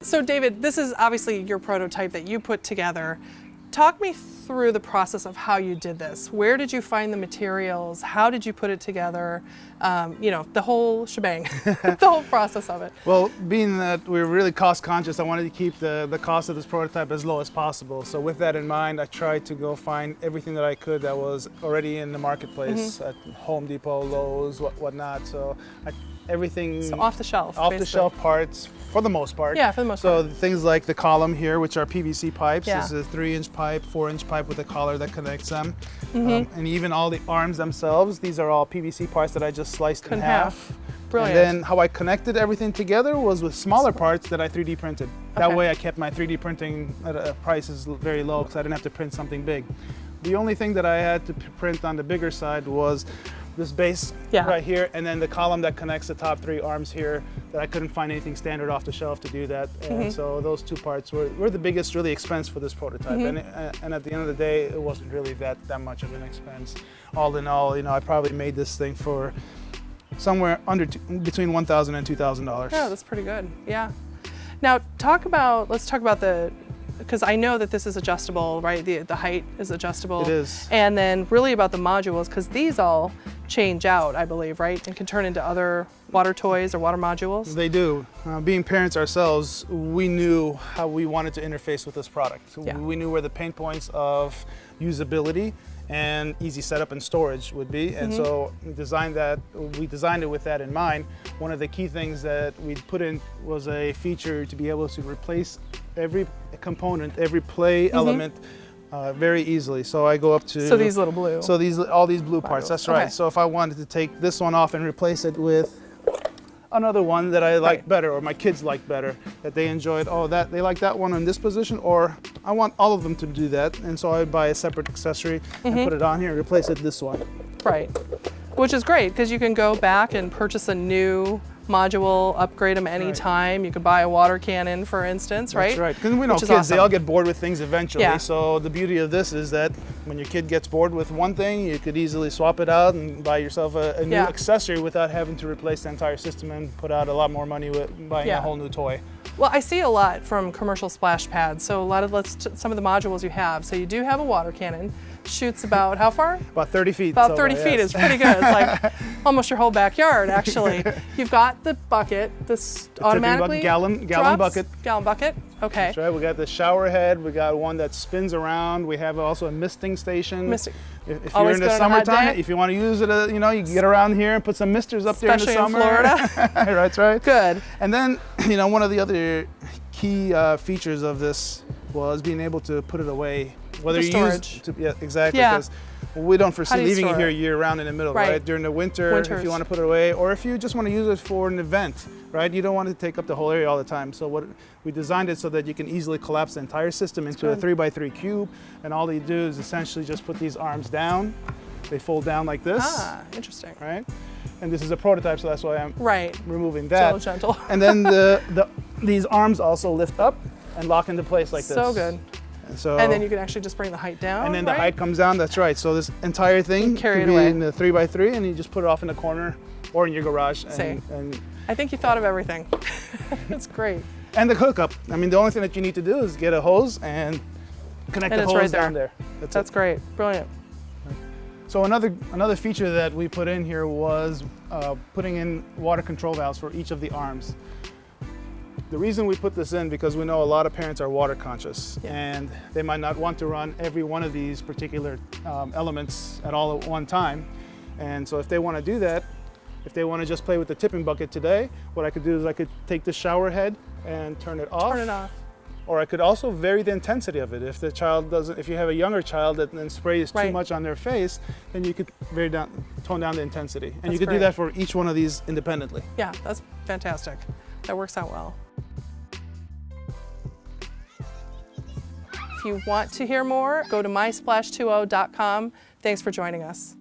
So David, this is obviously your prototype that you put together. Talk me through the process of how you did this. Where did you find the materials? How did you put it together? You know, the whole shebang, the whole process of it. Well, being that we're really cost conscious, I wanted to keep the cost of this prototype as low as possible. So with that in mind, I tried to go find everything that I could that was already in the marketplace at Home Depot, Lowe's, whatnot. So everything. So off the shelf. Off the shelf parts, for the most part. Yeah, for the most part. So things like the column here, which are PVC pipes. Yeah. This is a 3-inch pipe, 4-inch pipe with a collar that connects them. And even all the arms themselves, these are all PVC parts that I just sliced in half. Brilliant. And then how I connected everything together was with smaller parts that I 3D printed. That way I kept my 3D printing at a prices very low because I didn't have to print something big. The only thing that I had to print on the bigger side was this base right here, and then the column that connects the top 3 arms here, that I couldn't find anything standard off the shelf to do that. And so those 2 parts were the biggest really expense for this prototype. And at the end of the day, it wasn't really that much of an expense. All in all, you know, I probably made this thing for somewhere between $1,000 and $2,000. Yeah, that's pretty good. Yeah. Now let's talk about because I know that this is adjustable, right? The height is adjustable. It is. And then really about the modules, because these all change out, I believe, right? And can turn into other water toys or water modules. They do. Being parents ourselves, we knew how we wanted to interface with this product. Yeah. We knew where the pain points of usability and easy setup and storage would be. And so we designed it with that in mind. One of the key things that we put in was a feature to be able to replace every component, every play element very easily. So I go up to... So these little blue. So all these blue parts, that's right. Okay. So if I wanted to take this one off and replace it with another one that I like better, or my kids like better, that they enjoyed, they like that one in this position, or I want all of them to do that. And so I buy a separate accessory and put it on here and replace it this one. Right. Which is great, because you can go back and purchase a new module, upgrade them anytime. You could buy a water cannon, for instance, right? That's right, because we know kids, they all get bored with things eventually. Yeah. So the beauty of this is that when your kid gets bored with one thing, you could easily swap it out and buy yourself a new accessory without having to replace the entire system and put out a lot more money with buying a whole new toy. Well, I see a lot from commercial splash pads. So a lot of some of the modules you have. So you do have a water cannon. Shoots about how far? About 30 feet. About 30 feet is pretty good. It's like almost your whole backyard, actually. You've got the bucket, this automatically gallon bucket. Gallon bucket, okay. That's right, we got the shower head, we got one that spins around, we have also a misting station. If you're in the summertime, if you want to use it, you know, you can get around here and put some misters up there in the summer. Especially in Florida. That's right. Good. And then, you know, one of the other key features of this was being able to put it away. Whether you storage. Exactly, because we don't foresee leaving it here year round in the middle, right? During the winter, if you want to put it away, or if you just want to use it for an event, right? You don't want to take up the whole area all the time. So we designed it so that you can easily collapse the entire system into a 3x3 cube, and all you do is essentially just put these arms down. They fold down like this. Ah, interesting. Right? And this is a prototype, so that's why I'm removing that. Gentle. And then these arms also lift up and lock into place like this. So good. And then you can actually just bring the height down. And then the height comes down, that's right. So this entire thing can be in the 3x3, and you just put it off in the corner or in your garage. And I think you thought of everything. That's great. And the hookup. I mean, the only thing that you need to do is get a hose and connect the hose down there. That's great. Brilliant. So another feature that we put in here was putting in water control valves for each of the arms. The reason we put this in, because we know a lot of parents are water conscious, and they might not want to run every one of these particular elements at all at one time. And so if they want to do that, if they want to just play with the tipping bucket today, what I could do is I could take the shower head and turn it off. Turn it off. Or I could also vary the intensity of it. If the child doesn't, if you have a younger child that then sprays too much on their face, then you could tone down the intensity. And you could do that for each one of these independently. Yeah, that's fantastic. That works out well. If you want to hear more, go to mysplash2o.com. Thanks for joining us.